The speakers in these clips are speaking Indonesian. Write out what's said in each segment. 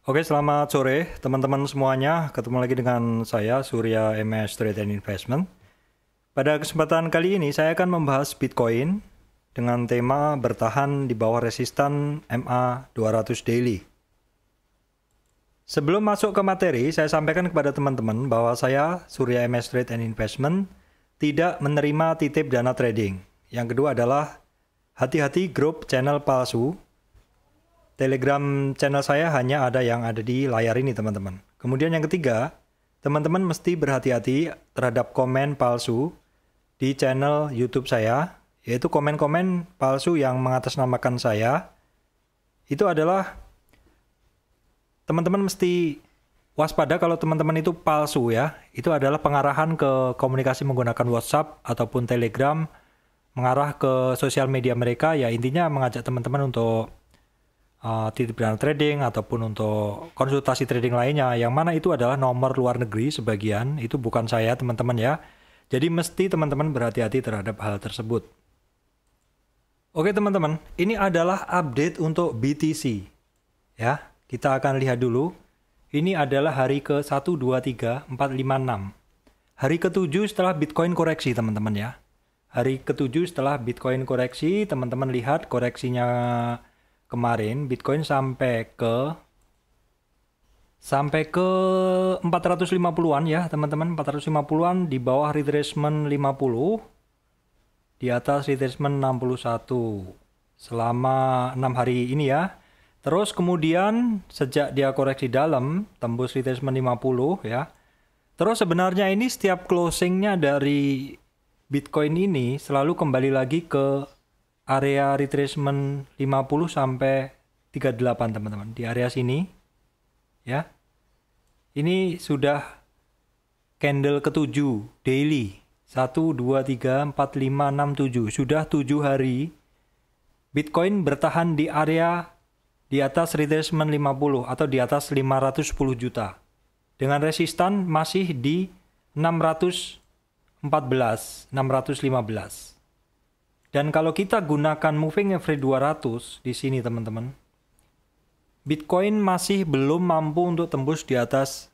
Oke, selamat sore teman-teman semuanya. Ketemu lagi dengan saya, Surya MS Trade and Investment. Pada kesempatan kali ini, saya akan membahas Bitcoin dengan tema bertahan di bawah resistan MA200 Daily. Sebelum masuk ke materi, saya sampaikan kepada teman-teman bahwa saya, Surya MS Trade and Investment, tidak menerima titip dana trading. Yang kedua adalah hati-hati grup channel palsu. Telegram channel saya hanya ada yang ada di layar ini, teman-teman. Kemudian yang ketiga, teman-teman mesti berhati-hati terhadap komen palsu di channel YouTube saya, yaitu komen-komen palsu yang mengatasnamakan saya. Itu adalah teman-teman mesti waspada kalau teman-teman itu palsu ya. Itu adalah pengarahan ke komunikasi menggunakan WhatsApp ataupun Telegram, mengarah ke sosial media mereka, ya intinya mengajak teman-teman untuk titip dana trading ataupun untuk konsultasi trading lainnya, yang mana itu adalah nomor luar negeri sebagian, itu bukan saya teman-teman ya. Jadi mesti teman-teman berhati-hati terhadap hal tersebut. Oke teman-teman, ini adalah update untuk BTC ya. Kita akan lihat dulu. Ini adalah hari ke 1, 2, 3, 4, 5, 6. Hari ke-7 setelah Bitcoin koreksi teman-teman ya. Hari ke-7 setelah Bitcoin koreksi, teman-teman lihat koreksinya kemarin Bitcoin sampai ke 450-an ya teman-teman, 450-an di bawah retracement 50, di atas retracement 61 selama 6 hari ini ya. Terus kemudian sejak dia koreksi dalam tembus retracement 50 ya. Terus sebenarnya ini setiap closingnya dari Bitcoin ini selalu kembali lagi ke area retracement 50 sampai 38 teman-teman, di area sini ya. Ini sudah candle ke-7 daily 1 2 3 4 5 6 7, sudah 7 hari Bitcoin bertahan di area di atas retracement 50 atau di atas 510 juta dengan resistan masih di 615. Dan kalau kita gunakan moving average 200 di sini teman-teman, Bitcoin masih belum mampu untuk tembus di atas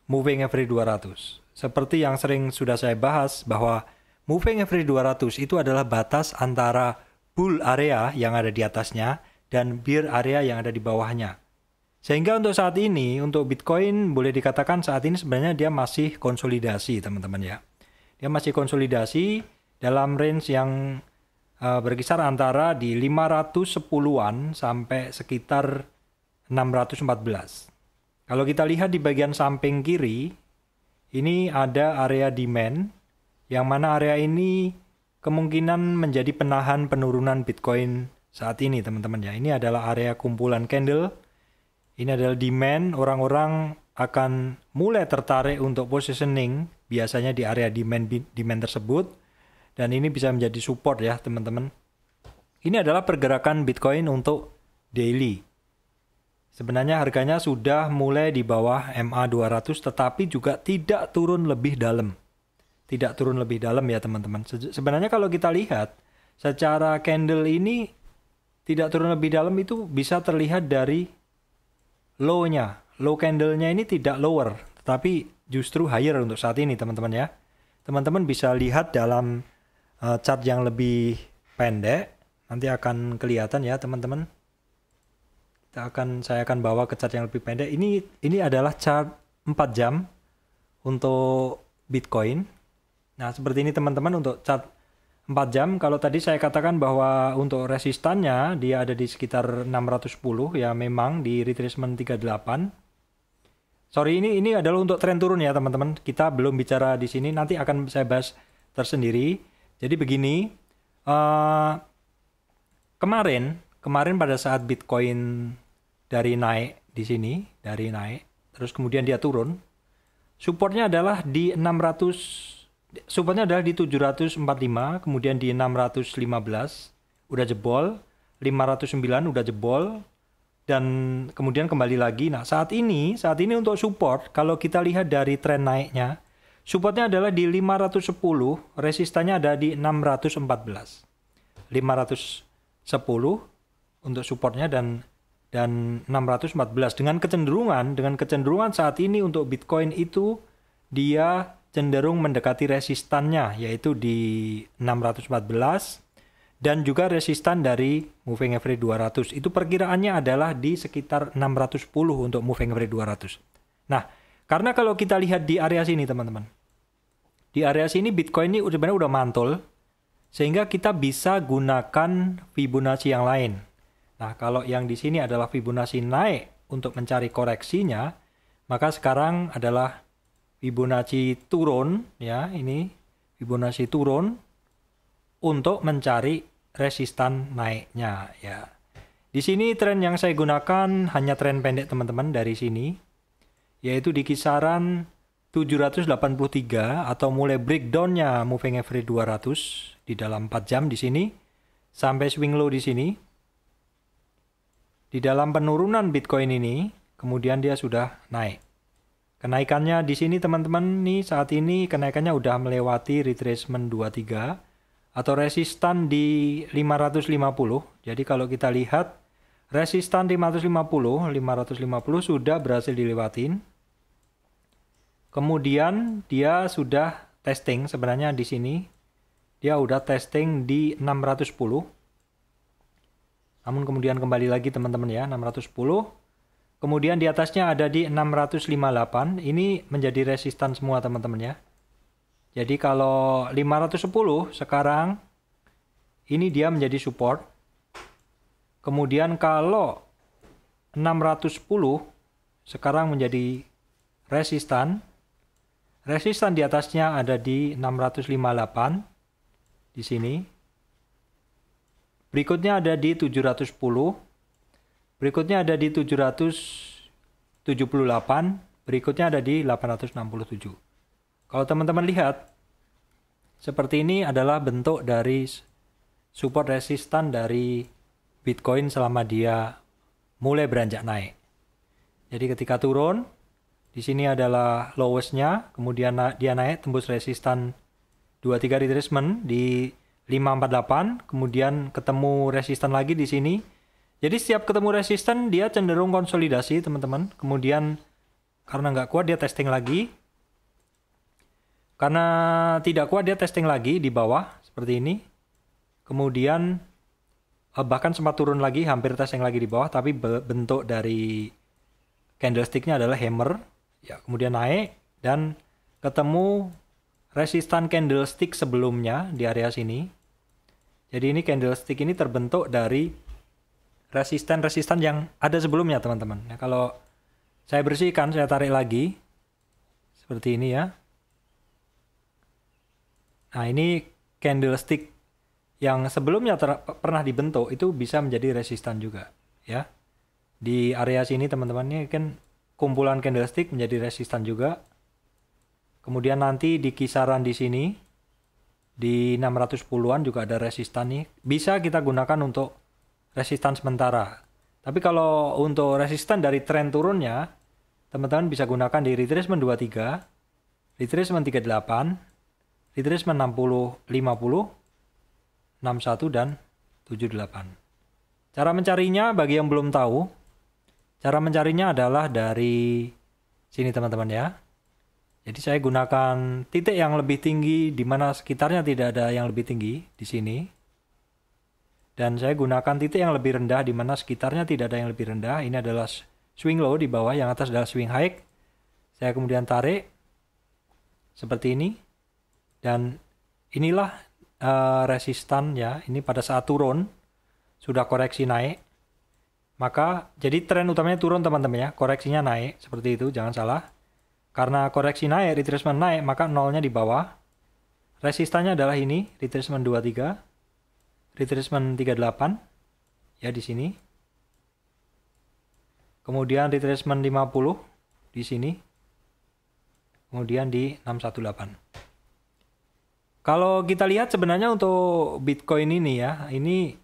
moving average 200. Seperti yang sering sudah saya bahas bahwa moving average 200 itu adalah batas antara bull area yang ada di atasnya dan bear area yang ada di bawahnya. Sehingga untuk saat ini, untuk Bitcoin boleh dikatakan saat ini sebenarnya dia masih konsolidasi teman-teman ya. Dia masih konsolidasi dalam range yang berkisar antara di 510-an sampai sekitar 614. Kalau kita lihat di bagian samping kiri, ini ada area demand, yang mana area ini kemungkinan menjadi penahan penurunan Bitcoin saat ini teman-teman ya. Ini adalah area kumpulan candle, ini adalah demand, orang-orang akan mulai tertarik untuk positioning biasanya di area demand tersebut. Dan ini bisa menjadi support ya teman-teman. Ini adalah pergerakan Bitcoin untuk daily. Sebenarnya harganya sudah mulai di bawah MA200 tetapi juga tidak turun lebih dalam. Tidak turun lebih dalam ya teman-teman. Sebenarnya kalau kita lihat secara candle ini tidak turun lebih dalam itu bisa terlihat dari low-nya. Low candle-nya ini tidak lower tetapi justru higher untuk saat ini teman-teman ya. Teman-teman bisa lihat dalam chart yang lebih pendek, nanti akan kelihatan ya teman-teman. Saya akan bawa ke chart yang lebih pendek. Ini adalah chart 4 jam untuk Bitcoin. Nah seperti ini teman-teman untuk chart 4 jam. Kalau tadi saya katakan bahwa untuk resistannya dia ada di sekitar 610 ya, memang di retracement 38. Sorry, ini adalah untuk tren turun ya teman-teman. Kita belum bicara di sini, nanti akan saya bahas tersendiri. Jadi begini, kemarin pada saat Bitcoin dari naik di sini, terus kemudian dia turun, supportnya adalah di 745, kemudian di 615, udah jebol, 509 udah jebol, dan kemudian kembali lagi. Nah saat ini untuk support, kalau kita lihat dari tren naiknya, supportnya adalah di 510, resistannya ada di 614. 510 untuk supportnya dan dan 614. Dengan kecenderungan saat ini untuk Bitcoin itu dia cenderung mendekati resistannya, yaitu di 614 dan juga resistan dari moving average 200. Itu perkiraannya adalah di sekitar 610 untuk moving average 200. Nah, karena kalau kita lihat di area sini teman-teman, di area sini Bitcoin ini sebenarnya udah mantul, sehingga kita bisa gunakan Fibonacci yang lain. Nah, kalau yang di sini adalah Fibonacci naik untuk mencari koreksinya, maka sekarang adalah Fibonacci turun, ya, ini Fibonacci turun untuk mencari resistan naiknya, ya. Di sini tren yang saya gunakan hanya tren pendek teman-teman dari sini, yaitu di kisaran 783 atau mulai breakdownnya moving average 200 di dalam 4 jam di sini sampai swing low di sini. Di dalam penurunan Bitcoin ini, kemudian dia sudah naik. Kenaikannya di sini teman-teman nih, saat ini kenaikannya udah melewati retracement 23 atau resistan di 550. Jadi kalau kita lihat resistan 550 sudah berhasil dilewatin. Kemudian dia sudah testing sebenarnya di sini. Dia udah testing di 610. Namun kemudian kembali lagi teman-teman ya, 610. Kemudian di atasnya ada di 658. Ini menjadi resistan semua teman-teman ya. Jadi kalau 510 sekarang ini dia menjadi support. Kemudian kalau 610 sekarang menjadi resistan. Resistan di atasnya ada di 658 di sini. Berikutnya ada di 710. Berikutnya ada di 778, berikutnya ada di 867. Kalau teman-teman lihat, seperti ini adalah bentuk dari support resistan dari Bitcoin selama dia mulai beranjak naik. Jadi ketika turun, di sini adalah lowest-nya, kemudian dia naik tembus resistan 23 retracement di 548, kemudian ketemu resistan lagi di sini. Jadi setiap ketemu resisten dia cenderung konsolidasi teman-teman. Kemudian karena nggak kuat dia testing lagi. Karena tidak kuat dia testing lagi di bawah seperti ini. Kemudian bahkan sempat turun lagi, hampir testing lagi di bawah. Tapi bentuk dari candlesticknya adalah hammer. Ya, kemudian naik dan ketemu resistan candlestick sebelumnya di area sini. Jadi ini candlestick ini terbentuk dari resistan-resistan yang ada sebelumnya teman-teman. Nah, kalau saya bersihkan, saya tarik lagi seperti ini ya. Nah, ini candlestick yang sebelumnya pernah dibentuk itu bisa menjadi resistan juga ya. Di area sini teman-teman, ini kan kumpulan candlestick menjadi resistan juga. Kemudian nanti di kisaran di sini di 610-an juga ada resistan nih. Bisa kita gunakan untuk resistan sementara. Tapi kalau untuk resistan dari tren turunnya, teman-teman bisa gunakan di retracement 23, retracement 38, retracement 60, 50, 61 dan 78. Cara mencarinya bagi yang belum tahu, cara mencarinya adalah dari sini teman-teman ya. Jadi saya gunakan titik yang lebih tinggi di mana sekitarnya tidak ada yang lebih tinggi di sini. Dan saya gunakan titik yang lebih rendah di mana sekitarnya tidak ada yang lebih rendah. Ini adalah swing low di bawah, yang atas adalah swing high. Saya kemudian tarik seperti ini. Dan inilah resistan ya. Ini pada saat turun sudah koreksi naik. Maka jadi tren utamanya turun teman-teman ya. Koreksinya naik seperti itu, jangan salah. Karena koreksi naik, retracement naik, maka nolnya di bawah. Resistannya adalah ini, retracement 23. Retracement 38 ya di sini. Kemudian retracement 50 di sini. Kemudian di 618. Kalau kita lihat sebenarnya untuk Bitcoin ini ya, ini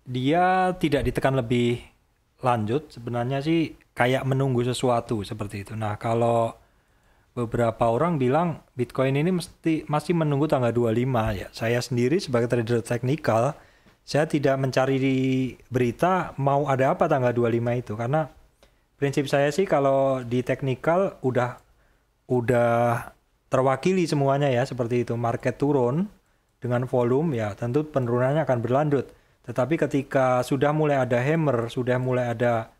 dia tidak ditekan lebih lanjut. Sebenarnya sih kayak menunggu sesuatu seperti itu. Nah, kalau beberapa orang bilang Bitcoin ini masih menunggu tanggal 25 ya. Saya sendiri sebagai trader teknikal, saya tidak mencari di berita mau ada apa tanggal 25 itu, karena prinsip saya sih kalau di teknikal udah terwakili semuanya ya, seperti itu. Market turun dengan volume ya, tentu penurunannya akan berlanjut. Tetapi ketika sudah mulai ada hammer, sudah mulai ada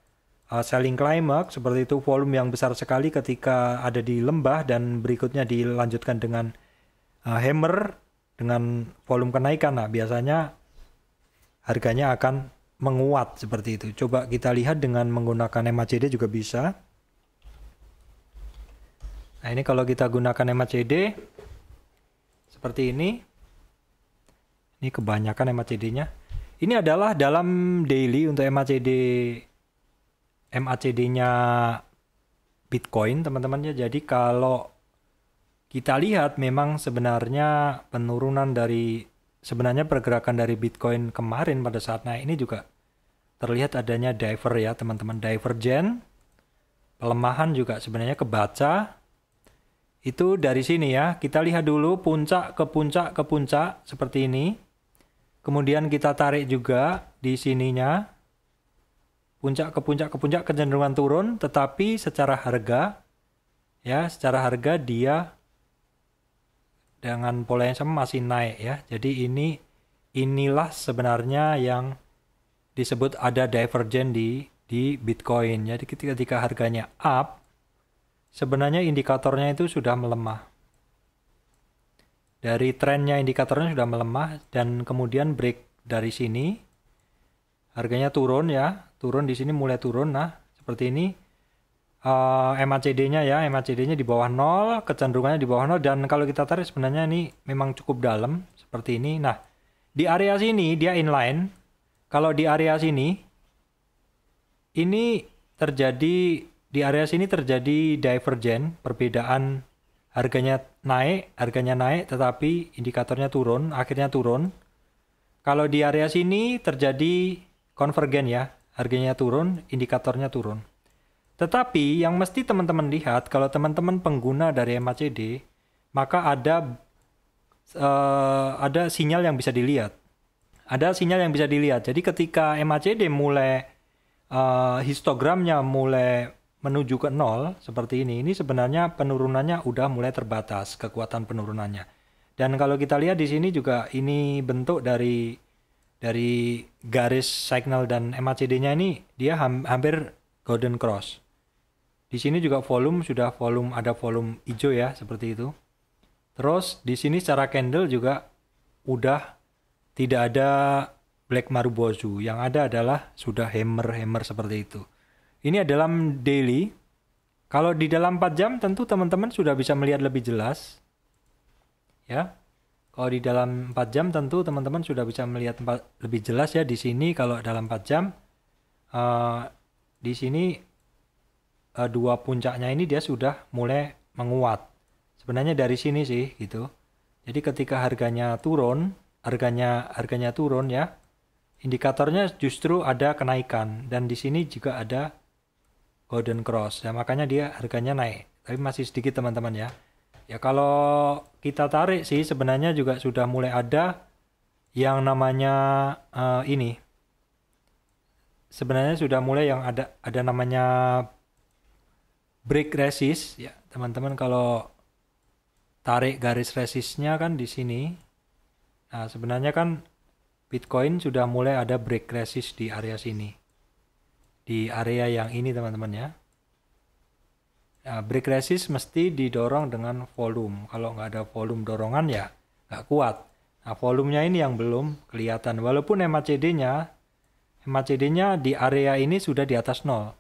selling climax seperti itu, volume yang besar sekali ketika ada di lembah dan berikutnya dilanjutkan dengan hammer dengan volume kenaikan, nah biasanya harganya akan menguat seperti itu. Coba kita lihat dengan menggunakan MACD juga bisa. Nah ini kalau kita gunakan MACD seperti ini. Ini kebanyakan MACD-nya. Ini adalah dalam daily untuk MACD-nya Bitcoin teman-teman ya. Jadi kalau kita lihat memang sebenarnya sebenarnya pergerakan dari Bitcoin kemarin pada saat naik ini juga terlihat adanya diver ya teman-teman, divergen, pelemahan juga sebenarnya kebaca. Itu dari sini ya, kita lihat dulu puncak ke puncak ke puncak seperti ini. Kemudian kita tarik juga di sininya, puncak ke puncak ke puncak kecenderungan turun, tetapi secara harga dia dengan pola yang sama masih naik ya. Jadi inilah sebenarnya yang disebut ada divergen di Bitcoin. Jadi ketika harganya up, sebenarnya indikatornya itu sudah melemah. Dari trennya indikatornya sudah melemah dan kemudian break dari sini. Harganya turun ya, turun di sini mulai turun. Nah, seperti ini. MACD-nya ya, MACD-nya di bawah 0, kecenderungannya di bawah 0, dan kalau kita tarik sebenarnya ini memang cukup dalam seperti ini. Nah, di area sini dia inline. Kalau di area sini ini terjadi divergen, perbedaan harganya naik tetapi indikatornya turun, akhirnya turun. Kalau di area sini terjadi konvergen ya, harganya turun, indikatornya turun. Tetapi yang mesti teman-teman lihat, kalau teman-teman pengguna dari MACD, maka ada sinyal yang bisa dilihat. Ada sinyal yang bisa dilihat. Jadi ketika MACD mulai histogramnya mulai menuju ke 0 seperti ini sebenarnya penurunannya udah mulai terbatas, kekuatan penurunannya. Dan kalau kita lihat di sini juga ini bentuk dari garis signal dan MACD-nya ini dia hampir golden cross. Di sini juga ada volume hijau ya, seperti itu. Terus di sini secara candle juga udah tidak ada black marubozu, yang ada adalah sudah hammer seperti itu. Ini dalam daily. Kalau di dalam 4 jam tentu teman-teman sudah bisa melihat lebih jelas. Ya. Kalau di dalam 4 jam tentu teman-teman sudah bisa melihat lebih jelas ya di sini. Kalau dalam 4 jam di sini dua puncaknya ini dia sudah mulai menguat. Sebenarnya dari sini sih gitu. Jadi ketika harganya turun ya, indikatornya justru ada kenaikan dan di sini juga ada golden cross. Ya makanya dia harganya naik. Tapi masih sedikit teman-teman ya. Ya kalau kita tarik sih sebenarnya juga sudah mulai ada yang namanya ini. Sebenarnya sudah mulai yang ada namanya break resist ya teman-teman. Kalau tarik garis resistnya kan di sini. Nah sebenarnya kan Bitcoin sudah mulai ada break resist di area sini, di area yang ini teman-teman ya. Nah, break resist mesti didorong dengan volume. Kalau nggak ada volume dorongan ya nggak kuat. Nah volumenya ini yang belum kelihatan. Walaupun MACD-nya di area ini sudah di atas 0.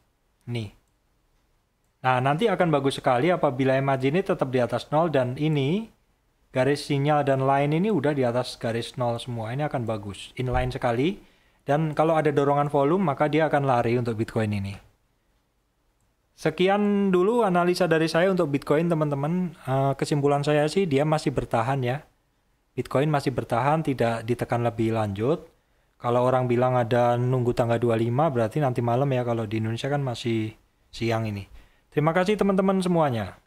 Nih. Nah, nanti akan bagus sekali apabila MACD ini tetap di atas 0 dan ini garis sinyal dan line ini udah di atas garis 0 semua. Ini akan bagus, inline sekali. Dan kalau ada dorongan volume maka dia akan lari untuk Bitcoin ini. Sekian dulu analisa dari saya untuk Bitcoin teman-teman. Kesimpulan saya sih dia masih bertahan ya. Bitcoin masih bertahan, tidak ditekan lebih lanjut. Kalau orang bilang ada nunggu tanggal 25 berarti nanti malam ya, kalau di Indonesia kan masih siang ini. Terima kasih teman-teman semuanya.